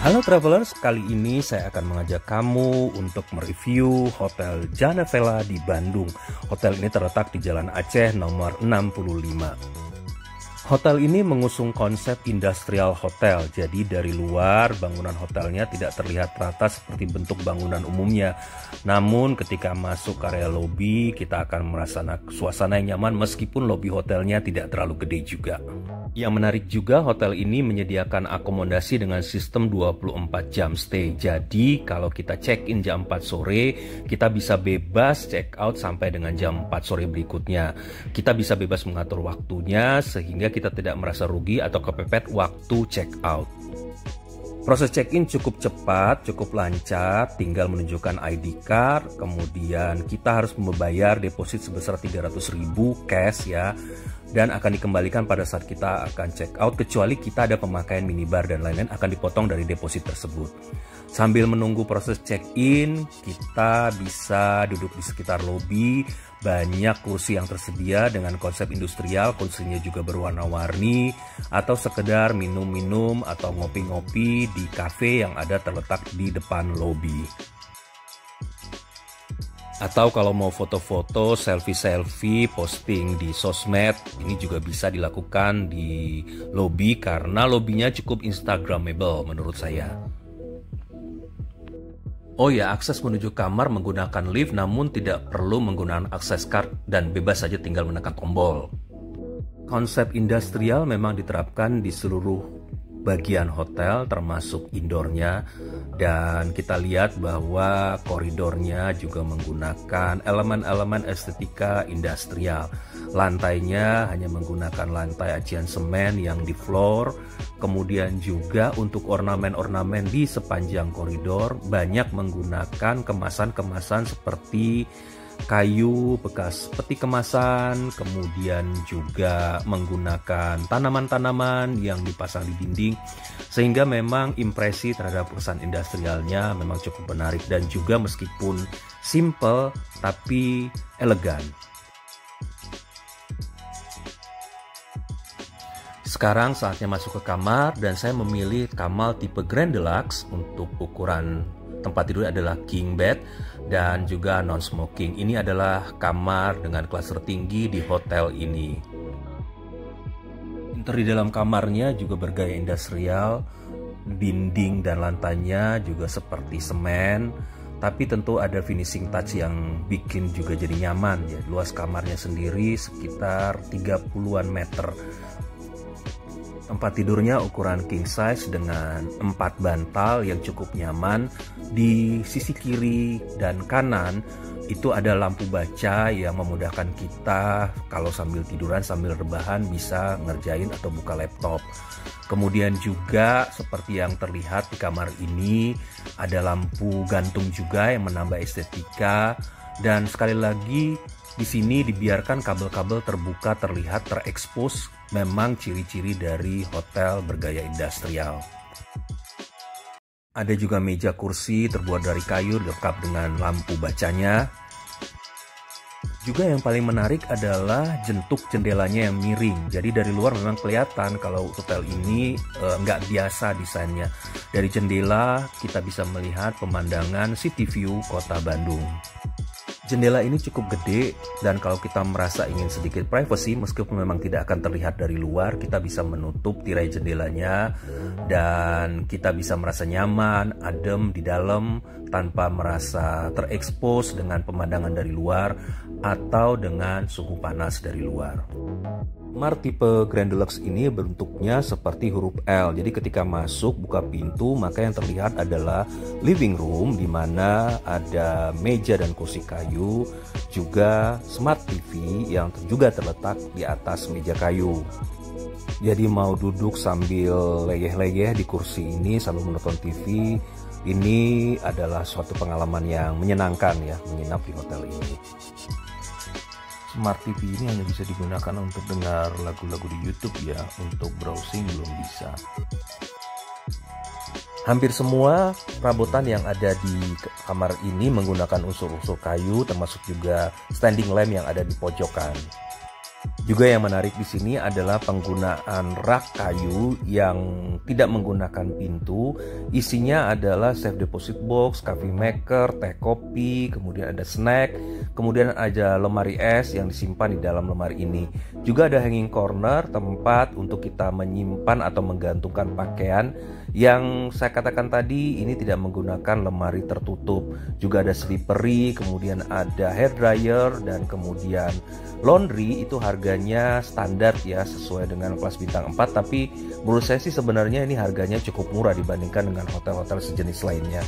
Halo travelers, kali ini saya akan mengajak kamu untuk mereview Hotel Jana Vela di Bandung. Hotel ini terletak di Jalan Aceh nomor 65. Hotel ini mengusung konsep industrial hotel, jadi dari luar bangunan hotelnya tidak terlihat rata seperti bentuk bangunan umumnya. Namun ketika masuk area lobi, kita akan merasakan suasana yang nyaman meskipun lobi hotelnya tidak terlalu gede juga. Yang menarik juga, hotel ini menyediakan akomodasi dengan sistem 24 jam stay. Jadi kalau kita check-in jam 4 sore, kita bisa bebas check-out sampai dengan jam 4 sore berikutnya. Kita bisa bebas mengatur waktunya sehingga kita tidak merasa rugi atau kepepet waktu check-out. Proses check-in cukup cepat, cukup lancar, tinggal menunjukkan ID card, kemudian kita harus membayar deposit sebesar 300.000 cash ya, dan akan dikembalikan pada saat kita akan check out, kecuali kita ada pemakaian minibar dan lain-lain akan dipotong dari deposit tersebut. Sambil menunggu proses check-in, kita bisa duduk di sekitar lobi. Banyak kursi yang tersedia dengan konsep industrial, kursinya juga berwarna-warni, atau sekedar minum-minum atau ngopi-ngopi di cafe yang ada terletak di depan lobi. Atau kalau mau foto-foto, selfie-selfie, posting di sosmed, ini juga bisa dilakukan di lobi karena lobinya cukup instagramable menurut saya. Oh ya, akses menuju kamar menggunakan lift namun tidak perlu menggunakan akses card dan bebas saja tinggal menekan tombol. Konsep industrial memang diterapkan di seluruh bagian hotel termasuk indoornya, dan kita lihat bahwa koridornya juga menggunakan elemen-elemen estetika industrial. Lantainya hanya menggunakan lantai acian semen yang di floor, kemudian juga untuk ornamen-ornamen di sepanjang koridor banyak menggunakan kemasan-kemasan seperti kayu bekas peti kemasan, kemudian juga menggunakan tanaman-tanaman yang dipasang di dinding, sehingga memang impresi terhadap kesan industrialnya memang cukup menarik dan juga meskipun simple tapi elegan. Sekarang saatnya masuk ke kamar dan saya memilih kamar tipe Grand Deluxe. Untuk ukuran tempat tidur adalah king bed dan juga non smoking. Ini adalah kamar dengan kelas tertinggi di hotel ini. Interior di dalam kamarnya juga bergaya industrial, dinding dan lantainya juga seperti semen, tapi tentu ada finishing touch yang bikin juga jadi nyaman ya. Luas kamarnya sendiri sekitar 30-an meter. Tempat tidurnya ukuran king size dengan 4 bantal yang cukup nyaman. Di sisi kiri dan kanan itu ada lampu baca yang memudahkan kita kalau sambil tiduran, sambil rebahan bisa ngerjain atau buka laptop. Kemudian juga seperti yang terlihat di kamar ini ada lampu gantung juga yang menambah estetika, dan sekali lagi di sini dibiarkan kabel-kabel terbuka terlihat terekspos, memang ciri-ciri dari hotel bergaya industrial. Ada juga meja kursi terbuat dari kayu lengkap dengan lampu bacanya. Juga yang paling menarik adalah jentuk jendelanya yang miring. Jadi dari luar memang kelihatan kalau hotel ini nggak biasa desainnya. Dari jendela kita bisa melihat pemandangan city view kota Bandung. Jendela ini cukup gede dan kalau kita merasa ingin sedikit privacy, meskipun memang tidak akan terlihat dari luar, kita bisa menutup tirai jendelanya dan kita bisa merasa nyaman, adem di dalam tanpa merasa terekspos dengan pemandangan dari luar atau dengan suhu panas dari luar. Kamar tipe Grand Deluxe ini bentuknya seperti huruf L. Jadi ketika masuk buka pintu maka yang terlihat adalah living room, di mana ada meja dan kursi kayu, juga smart TV yang juga terletak di atas meja kayu. Jadi mau duduk sambil leyeh-leyeh di kursi ini sambil menonton TV, ini adalah suatu pengalaman yang menyenangkan ya, menginap di hotel ini. Smart TV ini hanya bisa digunakan untuk dengar lagu-lagu di YouTube ya, untuk browsing belum bisa. Hampir semua perabotan yang ada di kamar ini menggunakan unsur-unsur kayu, termasuk juga standing lamp yang ada di pojokan. Juga yang menarik di sini adalah penggunaan rak kayu yang tidak menggunakan pintu. Isinya adalah safe deposit box, coffee maker, teh kopi, kemudian ada snack, kemudian ada lemari es yang disimpan di dalam lemari ini. Juga ada hanging corner, tempat untuk kita menyimpan atau menggantungkan pakaian. Yang saya katakan tadi ini tidak menggunakan lemari tertutup. Juga ada slippery, kemudian ada hair dryer, dan kemudian laundry. Itu harganya standar ya, sesuai dengan kelas bintang 4. Tapi menurut saya sih sebenarnya ini harganya cukup murah dibandingkan dengan hotel-hotel sejenis lainnya.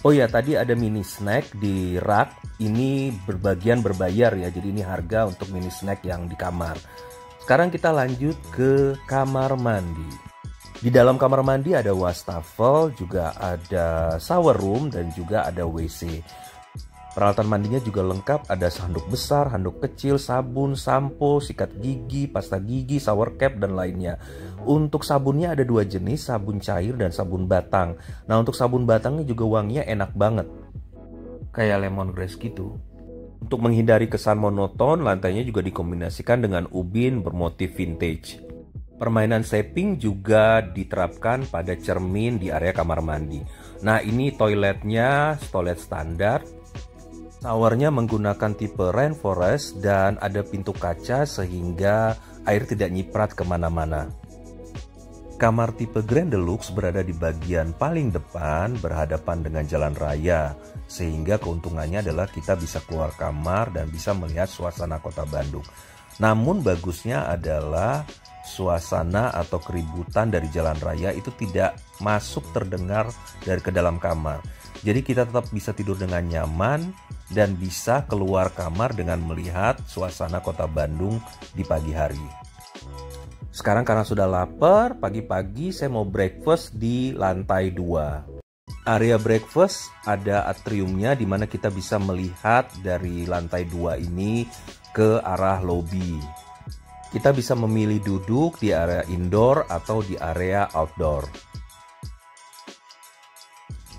Oh ya, tadi ada mini snack di rak. Ini berbagian berbayar ya, jadi ini harga untuk mini snack yang di kamar. Sekarang kita lanjut ke kamar mandi. Di dalam kamar mandi ada wastafel, juga ada shower room, dan juga ada WC. Peralatan mandinya juga lengkap, ada handuk besar, handuk kecil, sabun, sampo, sikat gigi, pasta gigi, shower cap, dan lainnya. Untuk sabunnya ada 2 jenis, sabun cair dan sabun batang. Nah, untuk sabun batangnya juga wanginya enak banget, kayak lemongrass gitu. Untuk menghindari kesan monoton, lantainya juga dikombinasikan dengan ubin bermotif vintage. Permainan shaping juga diterapkan pada cermin di area kamar mandi. Nah, ini toiletnya, toilet standar. Showernya menggunakan tipe rainforest dan ada pintu kaca sehingga air tidak nyiprat kemana-mana. Kamar tipe Grand Deluxe berada di bagian paling depan berhadapan dengan jalan raya, sehingga keuntungannya adalah kita bisa keluar kamar dan bisa melihat suasana kota Bandung. Namun bagusnya adalah suasana atau keributan dari jalan raya itu tidak masuk terdengar dari ke dalam kamar. Jadi kita tetap bisa tidur dengan nyaman dan bisa keluar kamar dengan melihat suasana kota Bandung di pagi hari. Sekarang karena sudah lapar, pagi-pagi saya mau breakfast di lantai 2. Area breakfast ada atriumnya di mana kita bisa melihat dari lantai 2 ini ke arah lobi. Kita bisa memilih duduk di area indoor atau di area outdoor.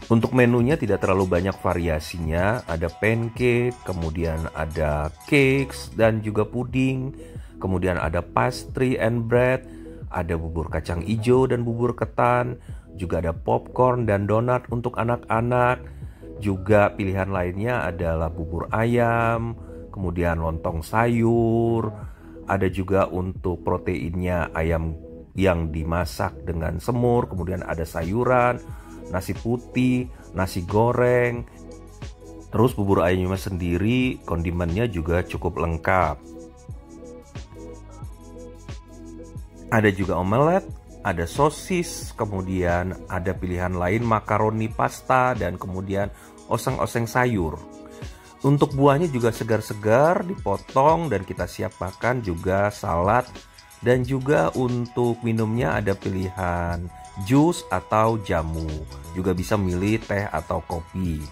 Untuk menunya tidak terlalu banyak variasinya, ada pancake, kemudian ada cakes dan juga puding, kemudian ada pastry and bread, ada bubur kacang hijau dan bubur ketan, juga ada popcorn dan donat untuk anak-anak. Juga pilihan lainnya adalah bubur ayam, kemudian lontong sayur, ada juga untuk proteinnya ayam yang dimasak dengan semur, kemudian ada sayuran, nasi putih, nasi goreng. Terus bubur ayamnya sendiri, kondimennya juga cukup lengkap. Ada juga omelet, ada sosis, kemudian ada pilihan lain makaroni pasta, dan kemudian oseng-oseng sayur. Untuk buahnya juga segar-segar, dipotong dan kita siap makan, juga salad. Dan juga untuk minumnya ada pilihan jus atau jamu. Juga bisa milih teh atau kopi.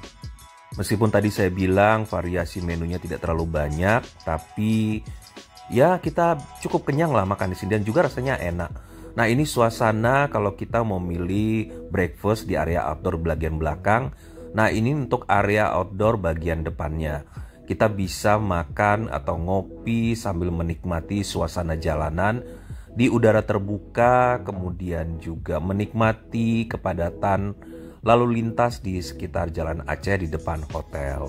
Meskipun tadi saya bilang variasi menunya tidak terlalu banyak, tapi ya kita cukup kenyang lah makan di sini dan juga rasanya enak. Nah, ini suasana kalau kita mau milih breakfast di area outdoor bagian belakang. Nah, ini untuk area outdoor bagian depannya. Kita bisa makan atau ngopi sambil menikmati suasana jalanan di udara terbuka, kemudian juga menikmati kepadatan lalu lintas di sekitar Jalan Aceh di depan hotel.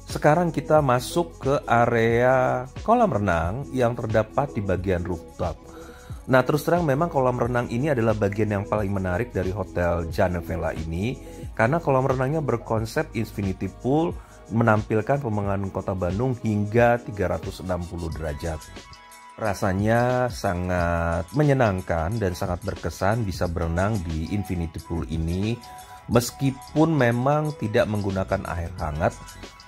Sekarang kita masuk ke area kolam renang yang terdapat di bagian rooftop. Nah, terus terang memang kolam renang ini adalah bagian yang paling menarik dari Hotel Jana Vela ini, karena kolam renangnya berkonsep infinity pool, menampilkan pemandangan kota Bandung hingga 360 derajat. Rasanya sangat menyenangkan dan sangat berkesan bisa berenang di infinity pool ini, meskipun memang tidak menggunakan air hangat,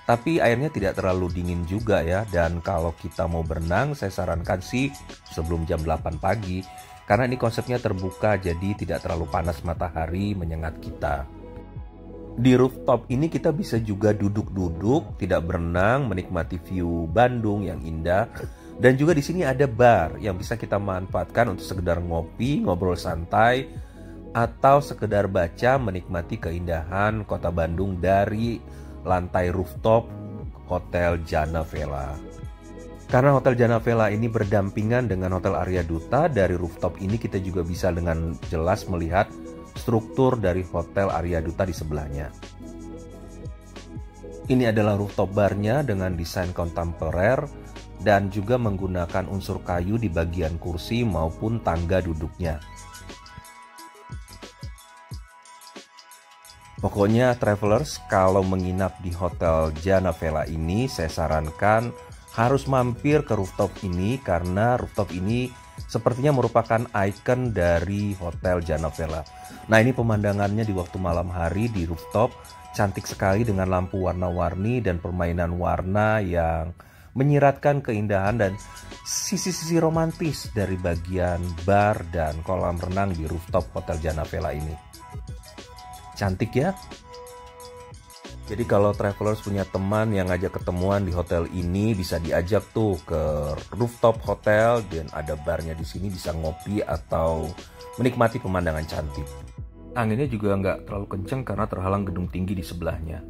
tapi airnya tidak terlalu dingin juga ya. Dan kalau kita mau berenang, saya sarankan sih sebelum jam 8 pagi, karena ini konsepnya terbuka, jadi tidak terlalu panas matahari menyengat kita. Di rooftop ini kita bisa juga duduk-duduk, tidak berenang, menikmati view Bandung yang indah. Dan juga di sini ada bar yang bisa kita manfaatkan untuk sekedar ngopi, ngobrol santai, atau sekedar baca, menikmati keindahan kota Bandung dari lantai rooftop Hotel Jana Vela. Karena Hotel Jana Vela ini berdampingan dengan Hotel Arya Duta, dari rooftop ini kita juga bisa dengan jelas melihat struktur dari Hotel Arya Duta di sebelahnya. Ini adalah rooftop barnya dengan desain kontemporer dan juga menggunakan unsur kayu di bagian kursi maupun tangga duduknya. Pokoknya travelers, kalau menginap di Hotel Jana Vela ini, saya sarankan harus mampir ke rooftop ini karena rooftop ini sepertinya merupakan ikon dari Hotel Jana Vela. Nah, ini pemandangannya di waktu malam hari di rooftop, cantik sekali dengan lampu warna-warni dan permainan warna yang menyiratkan keindahan dan sisi-sisi romantis dari bagian bar dan kolam renang di rooftop Hotel Jana Vela ini. Cantik ya? Jadi kalau travelers punya teman yang ngajak ketemuan di hotel ini, bisa diajak tuh ke rooftop hotel dan ada barnya di sini, bisa ngopi atau menikmati pemandangan cantik. Anginnya juga nggak terlalu kenceng karena terhalang gedung tinggi di sebelahnya.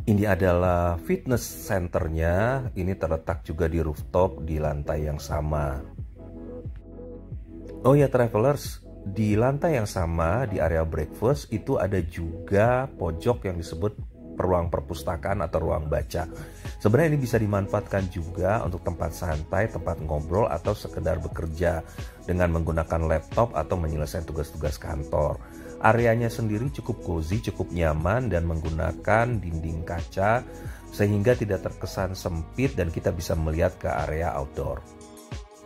Ini adalah fitness centernya, ini terletak juga di rooftop di lantai yang sama. Oh ya travelers, di lantai yang sama di area breakfast itu ada juga pojok yang disebut ruang perpustakaan atau ruang baca. Sebenarnya ini bisa dimanfaatkan juga untuk tempat santai, tempat ngobrol atau sekedar bekerja dengan menggunakan laptop atau menyelesaikan tugas-tugas kantor. Areanya sendiri cukup cozy, cukup nyaman dan menggunakan dinding kaca sehingga tidak terkesan sempit dan kita bisa melihat ke area outdoor.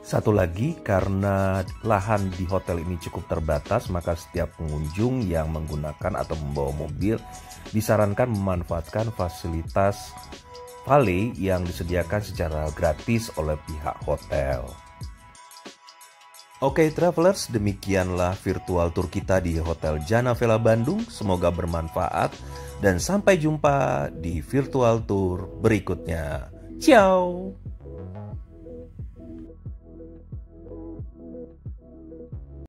Satu lagi, karena lahan di hotel ini cukup terbatas, maka setiap pengunjung yang menggunakan atau membawa mobil disarankan memanfaatkan fasilitas valet yang disediakan secara gratis oleh pihak hotel. Oke travelers, demikianlah virtual tour kita di Hotel Jana Vela Bandung. Semoga bermanfaat dan sampai jumpa di virtual tour berikutnya. Ciao!